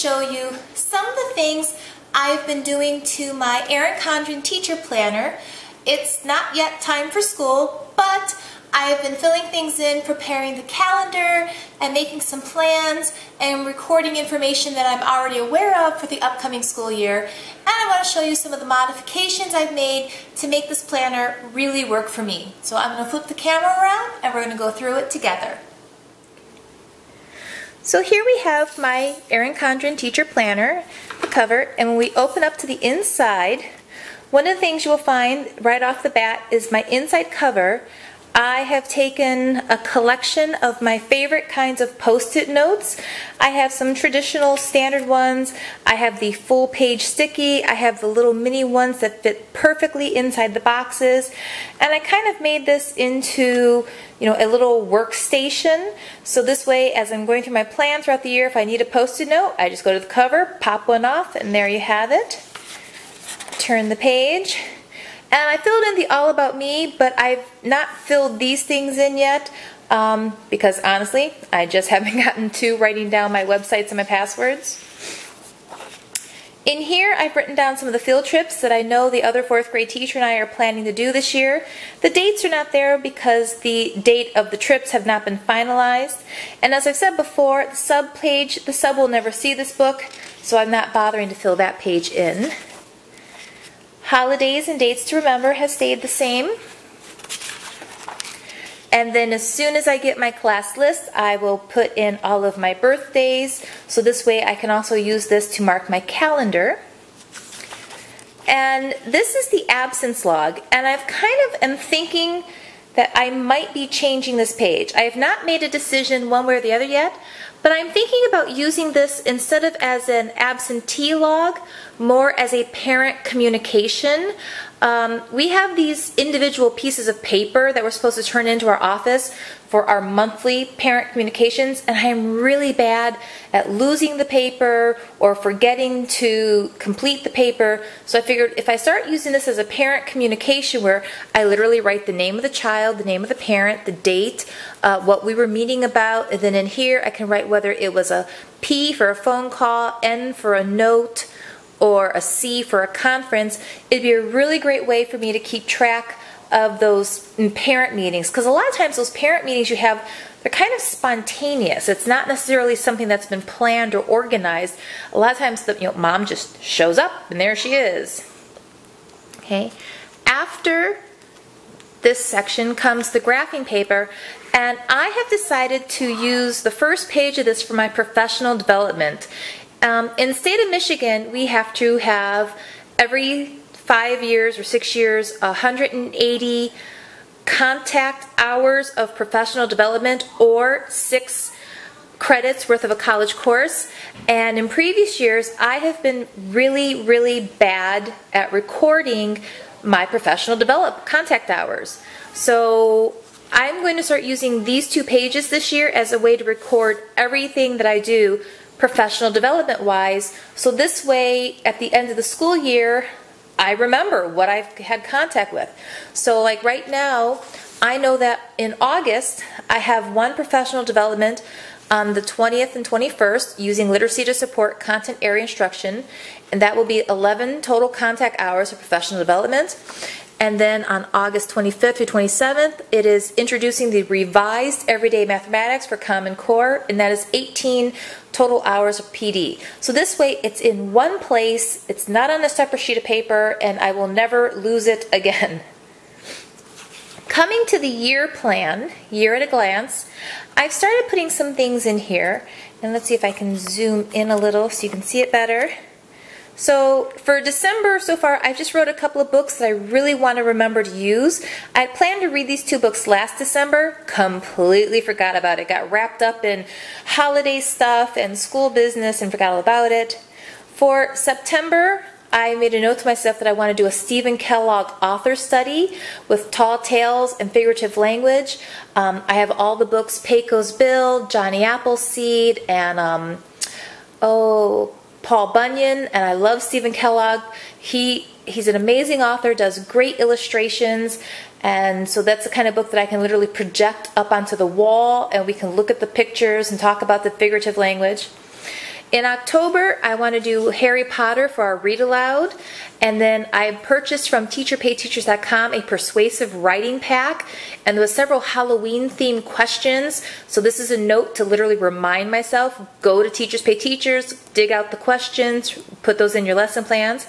show you some of the things I've been doing to my Erin Condren teacher planner. It's not yet time for school, but I've been filling things in, preparing the calendar, and making some plans, and recording information that I'm already aware of for the upcoming school year. And I want to show you some of the modifications I've made to make this planner really work for me. So I'm going to flip the camera around, and we're going to go through it together. So here we have my Erin Condren teacher planner, the cover, and when we open up to the inside, one of the things you will find right off the bat is my inside cover. I have taken a collection of my favorite kinds of post-it notes. I have some traditional standard ones. I have the full page sticky. I have the little mini ones that fit perfectly inside the boxes. And I kind of made this into, a little workstation. So this way, as I'm going through my plan throughout the year, if I need a post-it note, I just go to the cover, pop one off, and there you have it. Turn the page. And I filled in the All About Me, but I've not filled these things in yet because honestly, I just haven't gotten to writing down my websites and my passwords. In here, I've written down some of the field trips that I know the other 4th grade teacher and I are planning to do this year. The dates are not there because the date of the trips have not been finalized. And as I've said before, the sub will never see this book, so I'm not bothering to fill that page in. Holidays and dates to remember has stayed the same. And then as soon as I get my class list, I will put in all of my birthdays. So this way I can also use this to mark my calendar. And this is the absence log. And I've kind of am thinking that I might be changing this page. I have not made a decision one way or the other yet, but I'm thinking about using this instead of as an absentee log, more as a parent communication. We have these individual pieces of paper that we're supposed to turn into our office for our monthly parent communications, and I'm really bad at losing the paper or forgetting to complete the paper. So I figured if I start using this as a parent communication where I literally write the name of the child, the name of the parent, the date, what we were meeting about, and then in here I can write whether it was a P for a phone call, N for a note, or a C for a conference. It'd be a really great way for me to keep track of those parent meetings, because a lot of times those parent meetings you have, they're kind of spontaneous. It's not necessarily something that's been planned or organized. A lot of times mom just shows up and there she is. Okay. After this section comes the graphing paper, and I have decided to use the first page of this for my professional development. In the state of Michigan, we have to have every 5 years or 6 years 180 contact hours of professional development or 6 credits worth of a college course. And in previous years, I have been really, really bad at recording my professional development contact hours. So I'm going to start using these 2 pages this year as a way to record everything that I do professional development wise, so this way at the end of the school year I remember what I've had contact with. So like right now, I know that in August I have 1 professional development on the 20th and 21st using literacy to support content area instruction, and that will be 11 total contact hours of professional development. And then on August 25th through 27th, it is introducing the revised everyday mathematics for Common Core, and that is 18 total hours of PD. So this way it's in one place, it's not on a separate sheet of paper, and I will never lose it again. Coming to the year plan, year at a glance, I've started putting some things in here, and let's see if I can zoom in a little so you can see it better. So for December so far, I just wrote a couple of books that I really want to remember to use. I planned to read these 2 books last December, completely forgot about it. Got wrapped up in holiday stuff and school business and forgot all about it. For September, I made a note to myself that I want to do a Stephen Kellogg author study with tall tales and figurative language. I have all the books, Pecos Bill, Johnny Appleseed, and Paul Bunyan, and I love Stephen Kellogg. He's an amazing author, does great illustrations, and so that's the kind of book that I can literally project up onto the wall and we can look at the pictures and talk about the figurative language. In October, I want to do Harry Potter for our read aloud, and then I purchased from teacherpayteachers.com a persuasive writing pack, and there was several Halloween themed questions. So this is a note to literally remind myself, go to Teachers Pay Teachers, dig out the questions, put those in your lesson plans.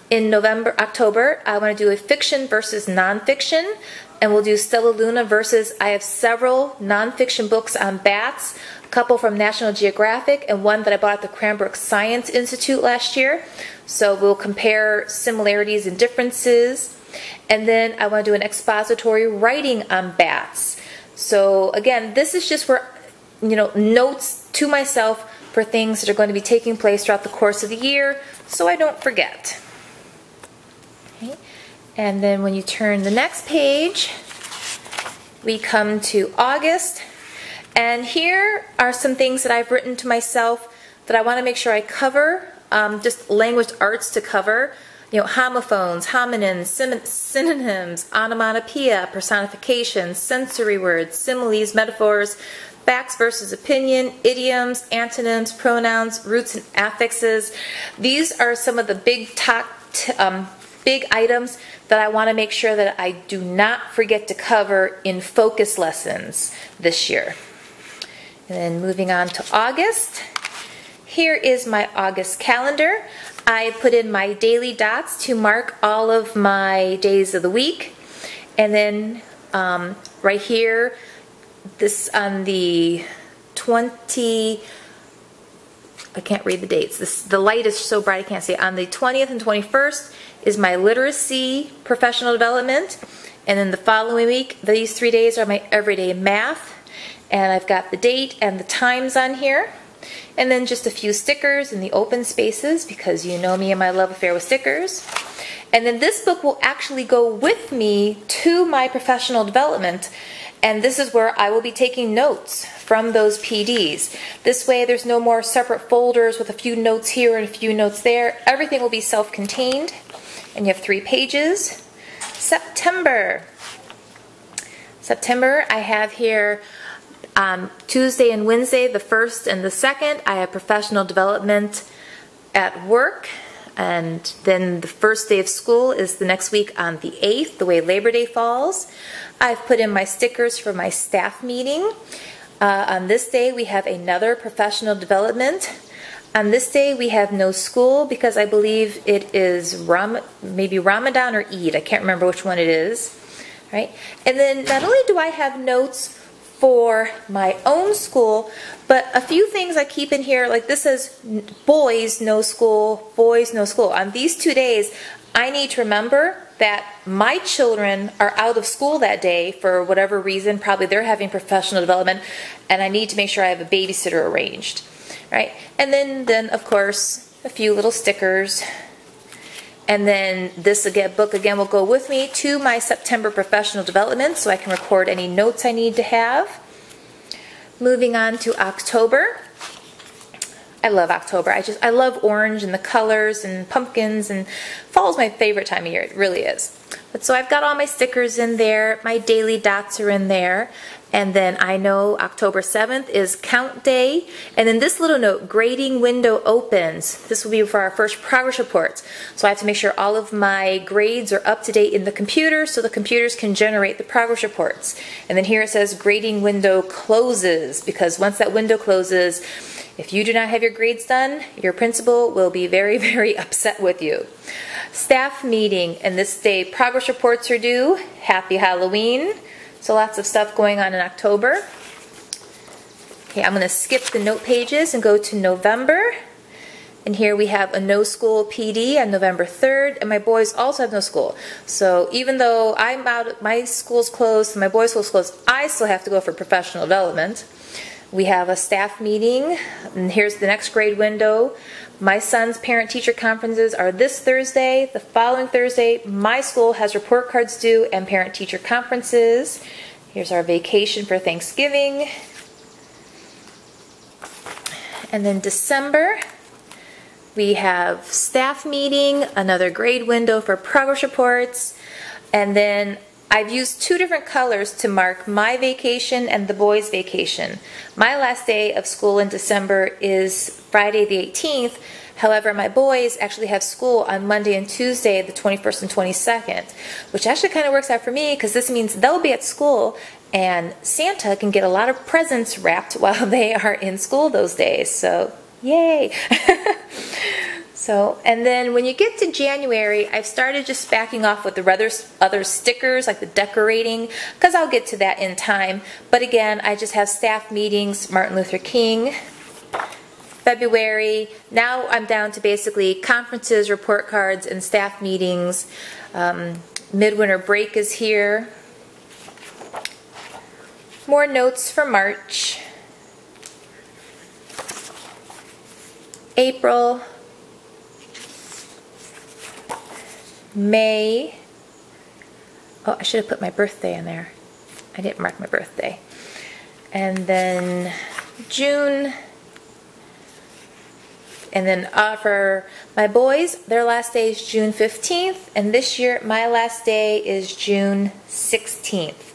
In October, I want to do a fiction versus nonfiction, and we'll do Stella Luna versus, I have several nonfiction books on bats, a couple from National Geographic, and one that I bought at the Cranbrook Science Institute last year. So we'll compare similarities and differences. And then I want to do an expository writing on bats. So again, this is just for, notes to myself for things that are going to be taking place throughout the course of the year, so I don't forget. Okay. And then when you turn the next page, we come to August. And here are some things that I've written to myself that I want to make sure I cover, just language arts to cover. Homophones, homonyms, synonyms, onomatopoeia, personifications, sensory words, similes, metaphors, facts versus opinion, idioms, antonyms, pronouns, roots and affixes. These are some of the big items that I want to make sure that I do not forget to cover in focus lessons this year. And then moving on to August. Here is my August calendar. I put in my daily dots to mark all of my days of the week. And then right here, this on the 20, I can't read the dates. The light is so bright I can't see it. On the 20th and 21st is my literacy professional development. And then the following week, these 3 days are my everyday math. And I've got the date and the times on here. And then just a few stickers in the open spaces, because you know me and my love affair with stickers. And then this book will actually go with me to my professional development, and this is where I will be taking notes from those PDs. This way there's no more separate folders with a few notes here and a few notes there. Everything will be self-contained, and you have 3 pages. September, I have here Tuesday and Wednesday, the 1st and the 2nd, I have professional development at work. And then the first day of school is the next week on the 8th, the way Labor Day falls. I've put in my stickers for my staff meeting. On this day, we have another professional development. On this day, we have no school because I believe it is maybe Ramadan or Eid. I can't remember which one it is. Right? And then not only do I have notes for my own school, but a few things I keep in here, like this says boys no school, boys no school. On these 2 days, I need to remember that my children are out of school that day for whatever reason. Probably they're having professional development, and I need to make sure I have a babysitter arranged, right? And then of course, a few little stickers. And then this book again will go with me to my September professional development, so I can record any notes I need to have. Moving on to October. I love October. I love orange and the colors and pumpkins, and fall is my favorite time of year. It really is. But so I've got all my stickers in there. My daily dots are in there. And then I know October 7th is count day. And then this little note, grading window opens. This will be for our first progress reports. So I have to make sure all of my grades are up to date in the computer so the computers can generate the progress reports. And then here it says grading window closes, because once that window closes, if you do not have your grades done, your principal will be very, very upset with you. Staff meeting, and this day progress reports are due. Happy Halloween. So lots of stuff going on in October. Okay, I'm going to skip the note pages and go to November. And here we have a no school PD on November 3rd, and my boys also have no school. So even though I'm out, my school's closed, my boys' school's closed, I still have to go for professional development. We have a staff meeting, and here's the next grade window. My son's parent-teacher conferences are this Thursday. The following Thursday, my school has report cards due and parent-teacher conferences. Here's our vacation for Thanksgiving. And then December, we have staff meeting, another grade window for progress reports, and then I've used 2 different colors to mark my vacation and the boys' vacation. My last day of school in December is Friday the 18th. However, my boys actually have school on Monday and Tuesday, the 21st and 22nd, which actually kind of works out for me because this means they'll be at school and Santa can get a lot of presents wrapped while they are in school those days. So, yay! So, and then when you get to January, I've started just backing off with the other stickers, like the decorating, because I'll get to that in time. But again, I just have staff meetings, Martin Luther King, February. Now I'm down to basically conferences, report cards, and staff meetings. Midwinter break is here. More notes for March. April. May. Oh, I should have put my birthday in there. I didn't mark my birthday. And then June. And then for my boys, their last day is June 15th. And this year, my last day is June 16th.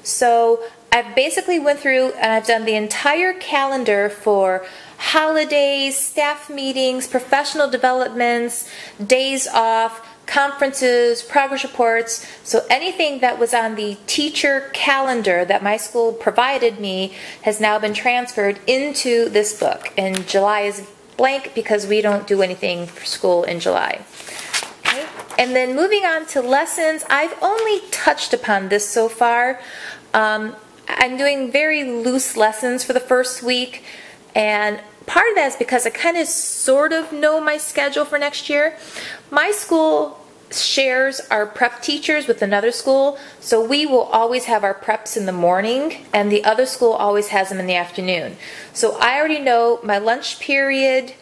So I've basically went through and I've done the entire calendar for holidays, staff meetings, professional developments, days off, conferences, progress reports. So anything that was on the teacher calendar that my school provided me has now been transferred into this book. And July is blank because we don't do anything for school in July. Okay. And then moving on to lessons, I've only touched upon this so far. I'm doing very loose lessons for the first week, and part of that is because I kind of sort of know my schedule for next year. My school shares our prep teachers with another school, so we will always have our preps in the morning, and the other school always has them in the afternoon. So I already know my lunch period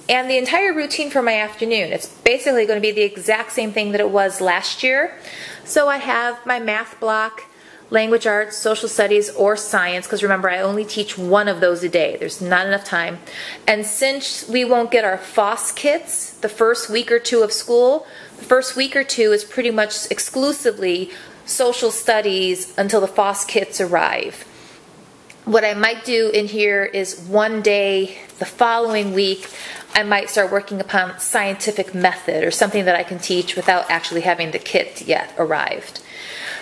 and the entire routine for my afternoon. It's basically going to be the exact same thing that it was last year. So I have my math block, language arts, social studies, or science, because remember, I only teach one of those a day. There's not enough time. And since we won't get our FOSS kits the first week or two of school, the first week or two is pretty much exclusively social studies until the FOSS kits arrive. What I might do in here is one day the following week, I might start working upon scientific method or something that I can teach without actually having the kit yet arrived.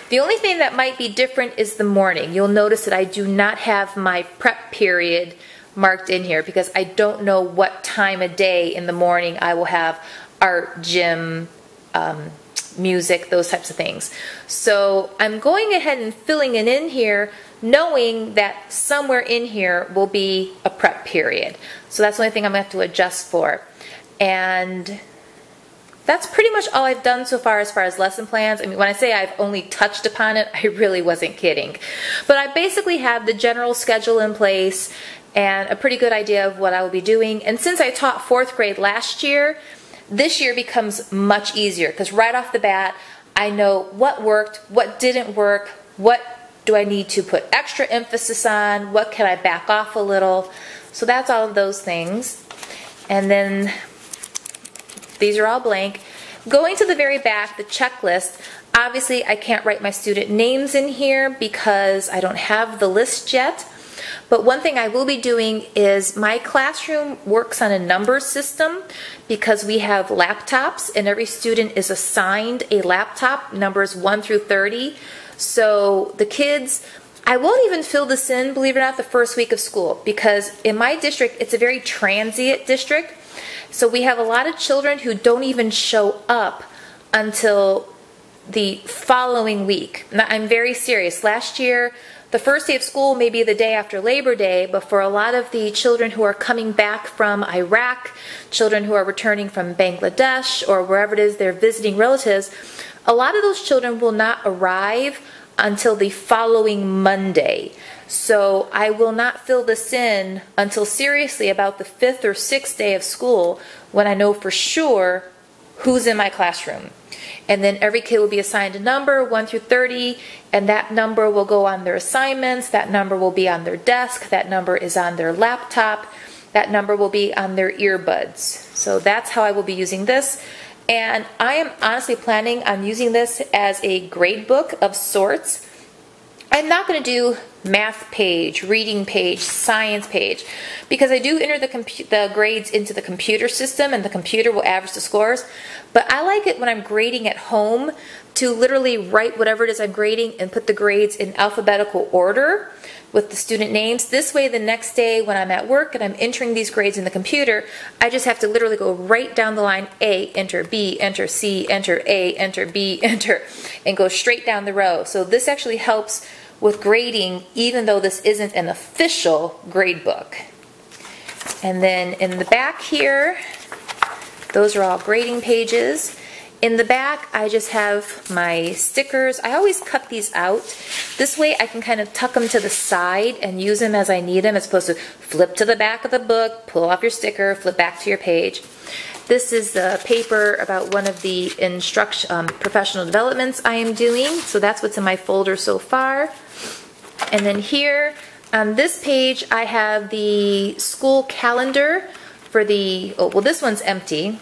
The only thing that might be different is the morning. You'll notice that I do not have my prep period marked in here because I don't know what time of day in the morning I will have art, gym, music, those types of things. So I'm going ahead and filling it in here knowing that somewhere in here will be a prep period. So that's the only thing I'm going to have to adjust for. And that's pretty much all I've done so far as lesson plans. I mean, when I say I've only touched upon it, I really wasn't kidding. But I basically have the general schedule in place and a pretty good idea of what I will be doing. And since I taught 4th grade last year, this year becomes much easier because right off the bat, I know what worked, what didn't work, what do I need to put extra emphasis on, what can I back off a little. So that's all of those things. And then these are all blank. Going to the very back, the checklist, obviously I can't write my student names in here because I don't have the list yet. But one thing I will be doing is my classroom works on a number system because we have laptops and every student is assigned a laptop, numbers 1 through 30. So the kids, I won't even fill this in, believe it or not, the first week of school because in my district, it's a very transient district. So we have a lot of children who don't even show up until the following week. Now, I'm very serious. Last year, the first day of school may be the day after Labor Day, but for a lot of the children who are coming back from Iraq, children who are returning from Bangladesh or wherever it is they're visiting relatives, a lot of those children will not arrive until the following Monday. So I will not fill this in until seriously about the 5th or 6th day of school when I know for sure who's in my classroom. And then every kid will be assigned a number, 1 through 30, and that number will go on their assignments, that number will be on their desk, that number is on their laptop, that number will be on their earbuds. So that's how I will be using this. And I am honestly planning on using this as a grade book of sorts. I'm not going to do math page, reading page, science page, because I do enter the grades into the computer system and the computer will average the scores, but I like it when I'm grading at home to literally write whatever it is I'm grading and put the grades in alphabetical order with the student names. This way the next day when I'm at work and I'm entering these grades in the computer, I just have to literally go right down the line, A, enter, B, enter, C, enter, A, enter, B, enter, and go straight down the row. So this actually helps with grading, even though this isn't an official grade book. And then in the back here, those are all grading pages. In the back, I just have my stickers. I always cut these out. This way I can kind of tuck them to the side and use them as I need them, as opposed to flip to the back of the book, pull off your sticker, flip back to your page. This is the paper about one of the professional developments I am doing. So that's what's in my folder so far. And then here on this page, I have the school calendar for the, oh, well, this one's empty.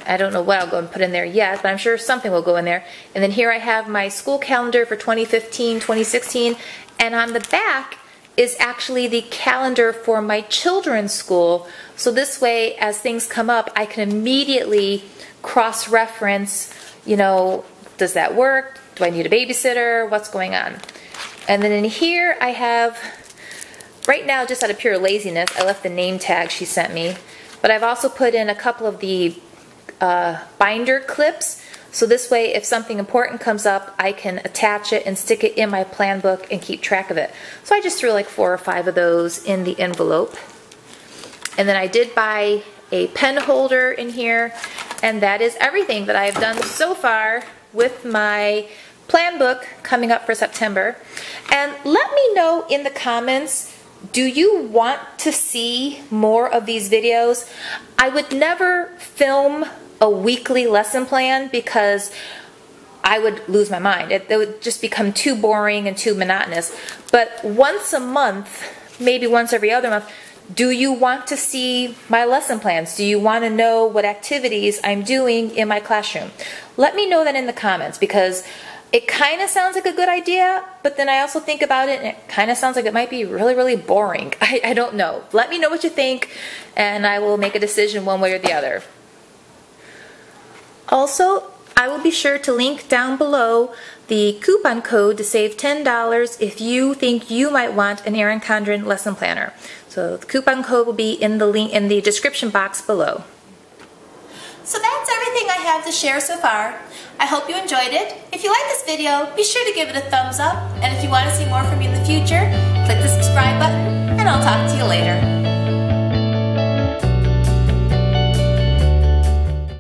I don't know what I'll go and put in there yet, but I'm sure something will go in there. And then here I have my school calendar for 2015, 2016, and on the back is actually the calendar for my children's school. So this way, as things come up, I can immediately cross-reference, you know, does that work? Do I need a babysitter? What's going on? And then in here I have, right now just out of pure laziness, I left the name tag she sent me, but I've also put in a couple of the binder clips, so this way if something important comes up I can attach it and stick it in my plan book and keep track of it. So I just threw like 4 or 5 of those in the envelope. And then I did buy a pen holder in here, and that is everything that I've done so far with my plan book coming up for September. And let me know in the comments, do you want to see more of these videos? I would never film a weekly lesson plan because I would lose my mind. It would just become too boring and too monotonous. But once a month, maybe once every other month, do you want to see my lesson plans? Do you want to know what activities I'm doing in my classroom? Let me know that in the comments, because it kind of sounds like a good idea, but then I also think about it and it kind of sounds like it might be really, really boring. I don't know. Let me know what you think and I will make a decision one way or the other. Also, I will be sure to link down below the coupon code to save $10 if you think you might want an Erin Condren lesson planner. So the coupon code will be in the link in the description box below. So that's everything I have to share so far. I hope you enjoyed it. If you like this video, be sure to give it a thumbs up, and if you want to see more from me in the future, click the subscribe button